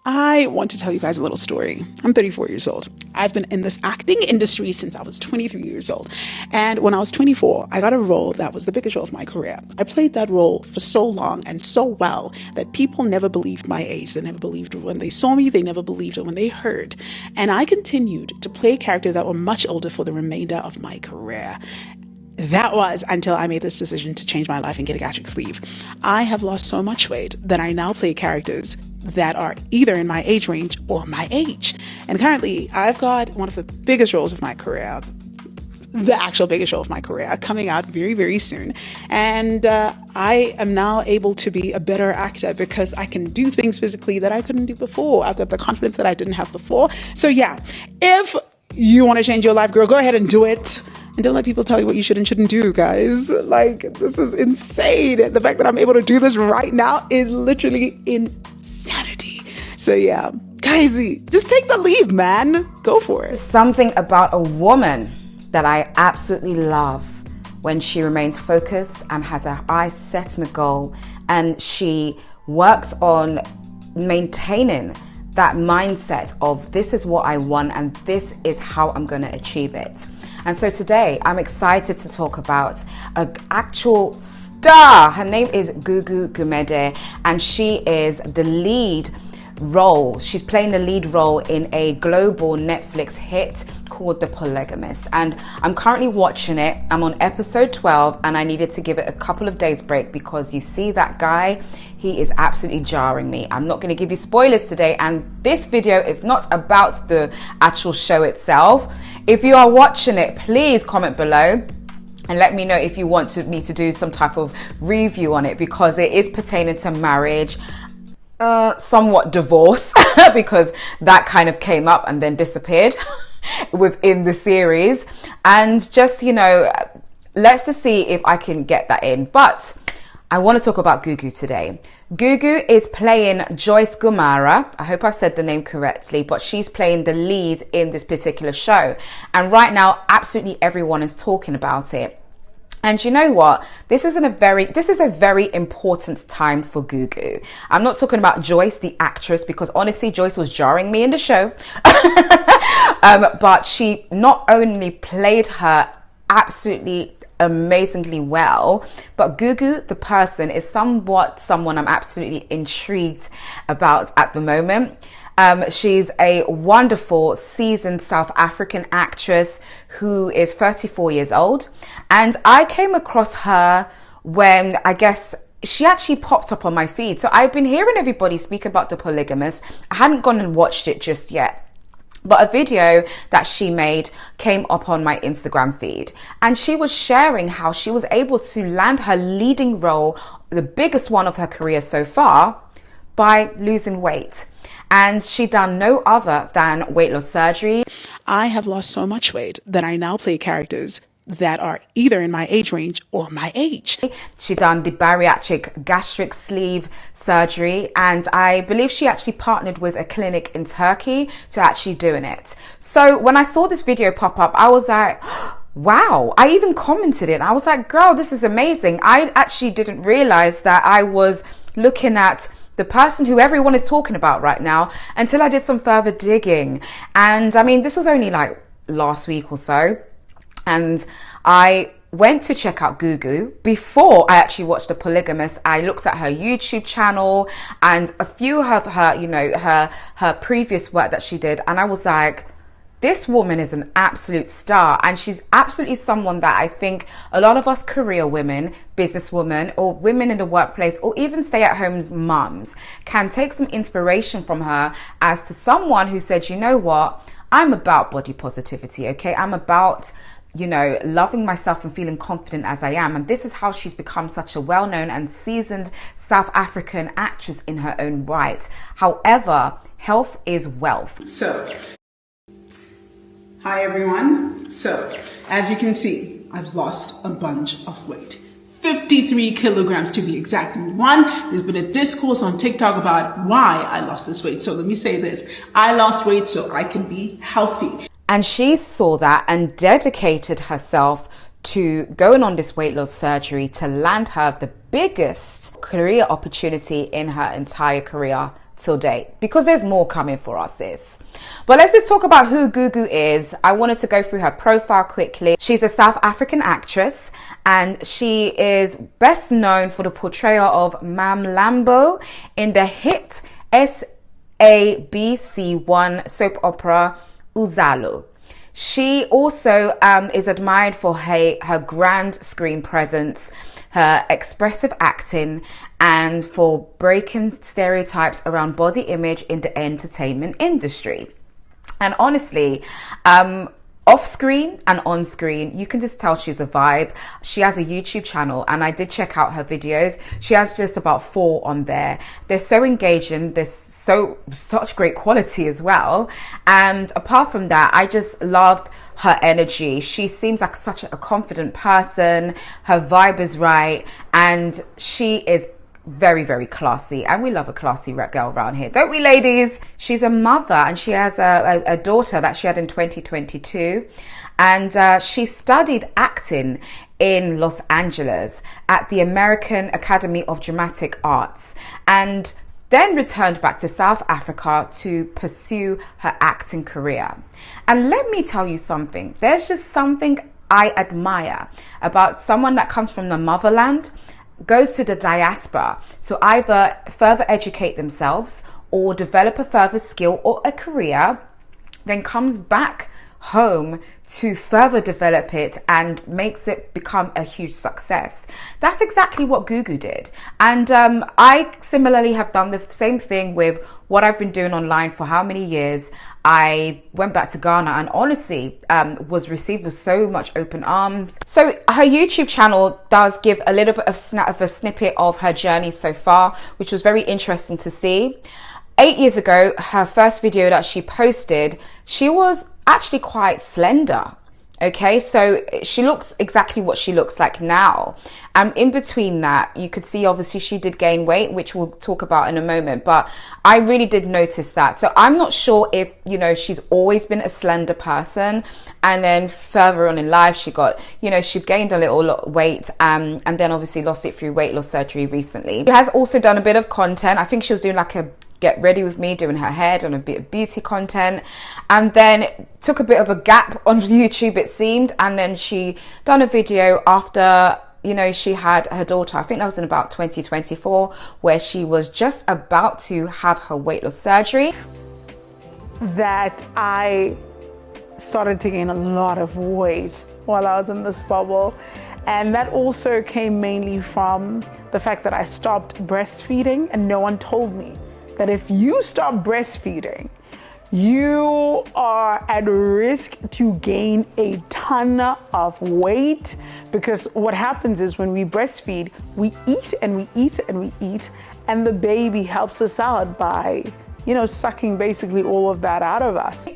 I want to tell you guys a little story. I'm 34 years old. I've been in this acting industry since I was 23 years old. And when I was 24, I got a role that was the biggest role of my career. I played that role for so long and so well that people never believed my age. They never believed when they saw me. They never believed it when they heard. And I continued to play characters that were much older for the remainder of my career. That was until I made this decision to change my life and get a gastric sleeve. I have lost so much weight that I now play characters that are either in my age range or my age. And currently, I've got one of the biggest roles of my career, the actual biggest role of my career, coming out very, very soon. And I am now able to be a better actor because I can do things physically that I couldn't do before. I've got the confidence that I didn't have before. So yeah, if you want to change your life, girl, go ahead and do it. And don't let people tell you what you should and shouldn't do, guys. Like, this is insane. The fact that I'm able to do this right now is literally insanity. So yeah, guys, just take the leap, man. Go for it. Something about a woman that I absolutely love when she remains focused and has her eyes set on a goal, and she works on maintaining that mindset of this is what I want and this is how I'm going to achieve it. And so today I'm excited to talk about an actual star. Her name is Gugu Gumede, and she is the lead role. She's playing the lead role in a global Netflix hit called The Polygamist. And I'm currently watching it. I'm on episode 12 and I needed to give it a couple of days break because you see that guy, he is absolutely jarring me. I'm not going to give you spoilers today, and this video is not about the actual show itself. If you are watching it, please comment below and let me know if you want me to do some type of review on it, because it is pertaining to marriage, somewhat divorce, because that kind of came up and then disappeared within the series. And just, you know, let's just see if I can get that in. But I want to talk about Gugu today. Gugu is playing Joyce Gomora. I hope I've said the name correctly, but she's playing the lead in this particular show. And right now, absolutely everyone is talking about it. And you know what? This is a very important time for Gugu. I'm not talking about Joyce, the actress, because honestly, Joyce was jarring me in the show. But she not only played her absolutely amazingly well, but Gugu, the person, is somewhat someone I'm absolutely intrigued about at the moment. She's a wonderful, seasoned South African actress who is 34 years old. And I came across her when, I guess, she actually popped up on my feed. So I've been hearing everybody speak about The Polygamist. I hadn't gone and watched it just yet. But a video that she made came up on my Instagram feed, and she was sharing how she was able to land her leading role, the biggest one of her career so far, by losing weight. And she done no other than weight loss surgery. I have lost so much weight that I now play characters that are either in my age range or my age. She done the bariatric gastric sleeve surgery, and I believe she actually partnered with a clinic in Turkey to actually doing it. So when I saw this video pop up, I was like, wow. I even commented it. I was like, girl, this is amazing. I actually didn't realize that I was looking at the person who everyone is talking about right now until I did some further digging. And I mean, this was only like last week or so. And I went to check out Gugu before I actually watched The Polygamist. I looked at her YouTube channel and a few of her, you know, her previous work that she did. And I was like, this woman is an absolute star. And she's absolutely someone that I think a lot of us career women, businesswomen, or women in the workplace, or even stay-at-home mums can take some inspiration from her as to someone who said, you know what, I'm about body positivity, okay? I'm about, you know, loving myself and feeling confident as I am. And this is how she's become such a well-known and seasoned South African actress in her own right. However, health is wealth. So, hi everyone. So, as you can see, I've lost a bunch of weight. 53 kilograms to be exact. And there's been a discourse on TikTok about why I lost this weight. So let me say this. I lost weight so I can be healthy. And she saw that and dedicated herself to going on this weight loss surgery to land her the biggest career opportunity in her entire career till date, because there's more coming for us, sis. But let's just talk about who Gugu is. I wanted to go through her profile quickly. She's a South African actress, and she is best known for the portrayal of Mam Lambo in the hit SABC1 soap opera Uzalo. She also is admired for her grand screen presence, her expressive acting, and for breaking stereotypes around body image in the entertainment industry. And honestly, off screen and on screen, you can just tell she's a vibe. She has a YouTube channel, and I did check out her videos. She has just about 4 on there. They're so engaging. There's such great quality as well. And apart from that, I just loved her energy. She seems like such a confident person. Her vibe is right, and she is very, very classy, and we love a classy girl around here, don't we, ladies? She's a mother, and she has a daughter that she had in 2022, and she studied acting in Los Angeles at the American Academy of Dramatic Arts, and then returned back to South Africa to pursue her acting career. And let me tell you something, there's just something I admire about someone that comes from the motherland, goes to the diaspora to either further educate themselves or develop a further skill or a career, then comes back home to further develop it and makes it become a huge success. That's exactly what Gugu did. And I similarly have done the same thing with what I've been doing online for how many years. I went back to Ghana and honestly was received with so much open arms. So her YouTube channel does give a little bit of a snippet of her journey so far, which was very interesting to see. 8 years ago, her first video that she posted, she was actually quite slender. Okay, so she looks exactly what she looks like now. In between that, you could see obviously she did gain weight, which we'll talk about in a moment, but I really did notice that. So I'm not sure if, you know, she's always been a slender person, and then further on in life she got, you know, she gained a little weight and then obviously lost it through weight loss surgery recently. She has also done a bit of content. I think she was doing like a get ready with me, doing her hair, done a bit of beauty content, and then took a bit of a gap on YouTube, it seemed, and then she done a video after, you know, she had her daughter. I think that was in about 2024, where she was just about to have her weight loss surgery. That I started to gain a lot of weight while I was in this bubble, and that also came mainly from the fact that I stopped breastfeeding, and no one told me that if you stop breastfeeding, you are at risk to gain a ton of weight, because what happens is when we breastfeed, we eat and we eat and we eat, and the baby helps us out by, you know, sucking basically all of that out of us.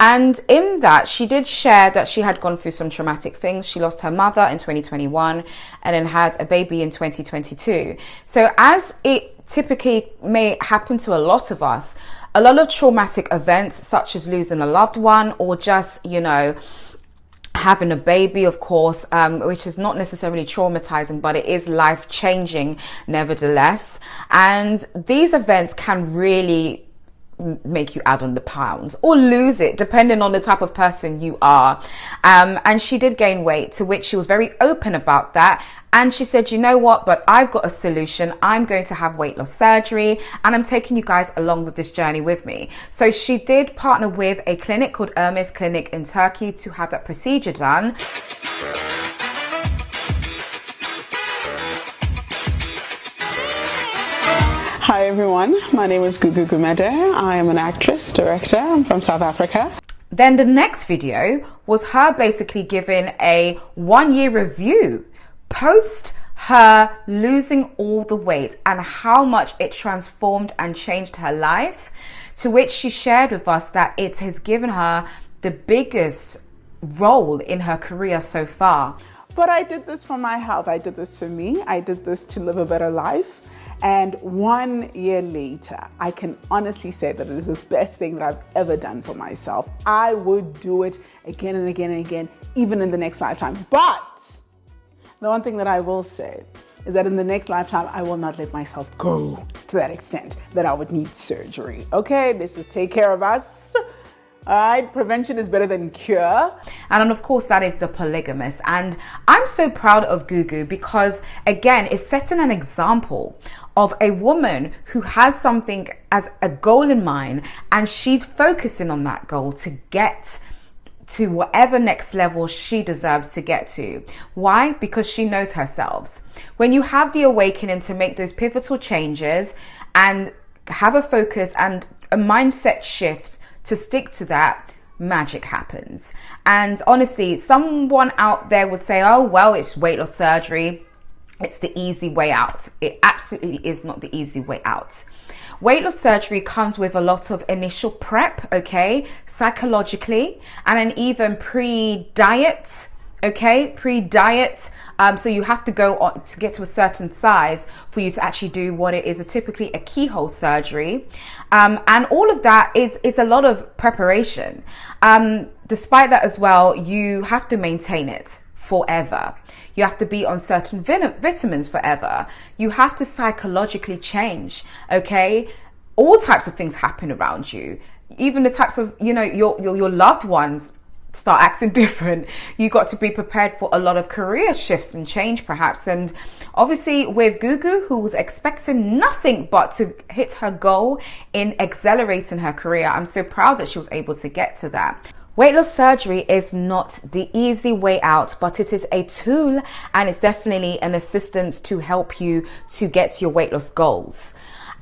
And in that, she did share that she had gone through some traumatic things. She lost her mother in 2021 and then had a baby in 2022. So as it typically may happen to a lot of us, a lot of traumatic events such as losing a loved one or just, you know, having a baby, of course, which is not necessarily traumatizing, but it is life-changing nevertheless. And these events can really make you add on the pounds or lose it, depending on the type of person you are. And she did gain weight, to which she was very open about that. And she said, you know what, but I've got a solution. I'm going to have weight loss surgery, and I'm taking you guys along with this journey with me. So she did partner with a clinic called Hermes Clinic in Turkey to have that procedure done. Hi everyone, my name is Gugu Gumede. I am an actress, director. I'm from South Africa. Then the next video was her basically giving a 1-year review post her losing all the weight and how much it transformed and changed her life, to which she shared with us that it has given her the biggest role in her career so far. But I did this for my health. I did this for me. I did this to live a better life. And 1 year later, I can honestly say that it is the best thing that I've ever done for myself. I would do it again and again and again, even in the next lifetime. But the one thing that I will say is that in the next lifetime, I will not let myself go. to that extent that I would need surgery. Okay, let's just take care of us. All right, prevention is better than cure. And of course, that is the Polygamist. And I'm so proud of Gugu because, again, it's setting an example of a woman who has something as a goal in mind, and she's focusing on that goal to get to whatever next level she deserves to get to. Why? Because she knows herself. When you have the awakening to make those pivotal changes and have a focus and a mindset shift to stick to that, magic happens. And honestly, someone out there would say, oh, well, it's weight loss surgery. It's the easy way out. It absolutely is not the easy way out. Weight loss surgery comes with a lot of initial prep, okay, psychologically, and then even pre-diet, okay, pre-diet. So you have to go on to get to a certain size for you to actually do what it is typically a keyhole surgery. And all of that is a lot of preparation. Despite that as well, you have to maintain it forever. You have to be on certain vitamins forever. You have to psychologically change, okay? All types of things happen around you. Even the types of, your loved ones start acting different. You got to be prepared for a lot of career shifts and change perhaps. And obviously with Gugu, who was expecting nothing but to hit her goal in accelerating her career, I'm so proud that she was able to get to that. Weight loss surgery is not the easy way out, but it is a tool, and it's definitely an assistance to help you to get to your weight loss goals.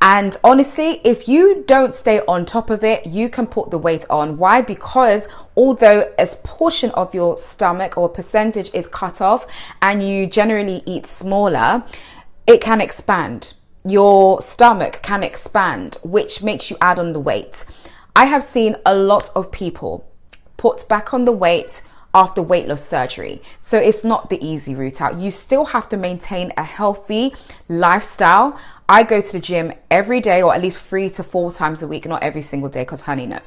And honestly, if you don't stay on top of it, you can put the weight on. Why? Because although a portion of your stomach or percentage is cut off and you generally eat smaller, it can expand. Your stomach can expand, which makes you add on the weight. I have seen a lot of people put back on the weight after weight loss surgery. So it's not the easy route out. You still have to maintain a healthy lifestyle. I go to the gym every day, or at least 3 to 4 times a week, not every single day, because honey, no.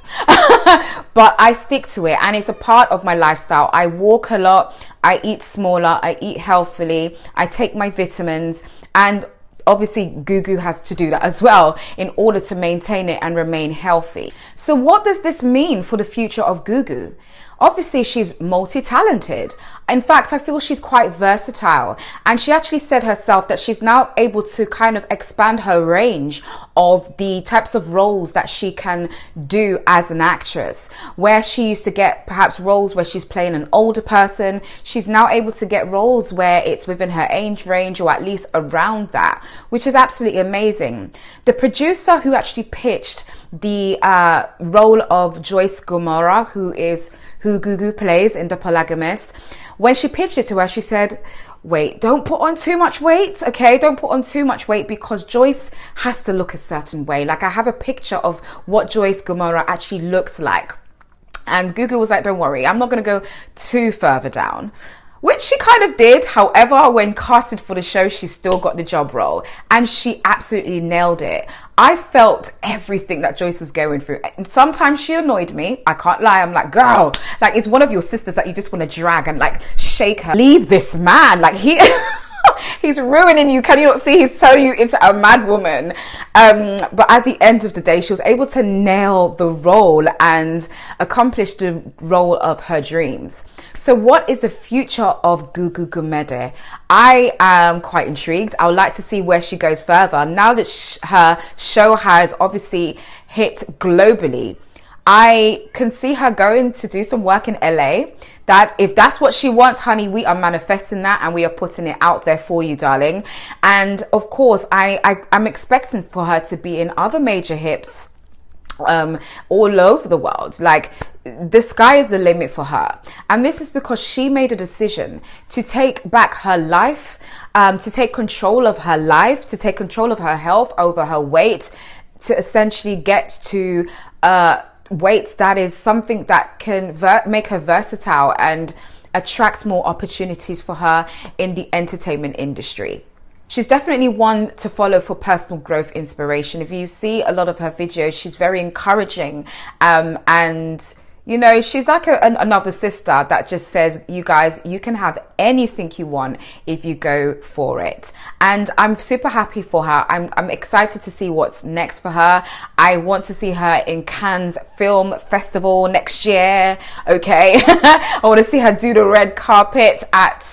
But I stick to it, and it's a part of my lifestyle. I walk a lot, I eat smaller, I eat healthily, I take my vitamins, and obviously Gugu has to do that as well in order to maintain it and remain healthy. So what does this mean for the future of Gugu? Obviously, she's multi-talented. In fact, I feel she's quite versatile. And she actually said herself that she's now able to kind of expand her range of the types of roles that she can do as an actress. Where she used to get perhaps roles where she's playing an older person, she's now able to get roles where it's within her age range or at least around that, which is absolutely amazing. The producer who actually pitched the role of Joyce Gomora, who Gugu plays in The Polygamist, when she pitched it to her, she said, wait, don't put on too much weight, okay? Don't put on too much weight because Joyce has to look a certain way. Like, I have a picture of what Joyce Gomora actually looks like. And Gugu was like, don't worry, I'm not going to go too further down. Which she kind of did. However, when casted for the show, she still got the job role. And she absolutely nailed it. I felt everything that Joyce was going through. And sometimes she annoyed me. I can't lie. I'm like, girl, like, it's one of your sisters that you just want to drag and like shake her. Leave this man. Like, he's ruining you. Can you not see he's turning you into a mad woman? But at the end of the day, she was able to nail the role and accomplish the role of her dreams. So what is the future of Gugu Gumede? I am quite intrigued. I would like to see where she goes further. Now that her show has obviously hit globally, I can see her going to do some work in LA. That if that's what she wants, honey, we are manifesting that and we are putting it out there for you, darling. And of course, I'm expecting for her to be in other major hits all over the world. Like, the sky is the limit for her. And this is because she made a decision to take back her life, to take control of her life, to take control of her health over her weight, to essentially get to weights that is something that can make her versatile and attract more opportunities for her in the entertainment industry. She's definitely one to follow for personal growth inspiration. If you see a lot of her videos, she's very encouraging and You know, she's like another sister that just says, you guys, you can have anything you want if you go for it. And I'm super happy for her. I'm excited to see what's next for her. I want to see her in Cannes Film Festival next year. Okay. I want to see her do the red carpet at,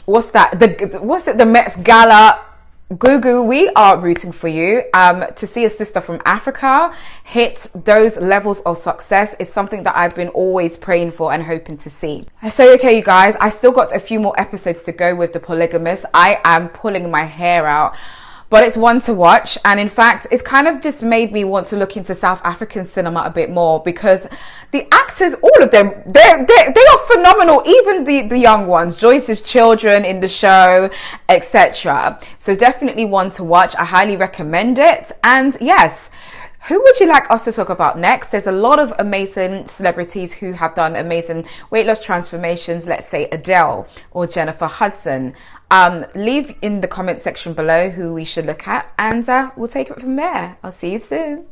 the Met's Gala. Gugu, we are rooting for you. To see a sister from Africa hit those levels of success is something that I've been always praying for and hoping to see. So, okay, you guys, I still got a few more episodes to go with The Polygamist. I am pulling my hair out, but it's one to watch. And in fact, it's kind of just made me want to look into South African cinema a bit more, because the actors, all of them, they are phenomenal. Even the young ones, Joyce's children in the show, etc. So definitely one to watch. I highly recommend it. And yes, who would you like us to talk about next? There's a lot of amazing celebrities who have done amazing weight loss transformations. Let's say Adele or Jennifer Hudson. Leave in the comment section below who we should look at, and we'll take it from there. I'll see you soon.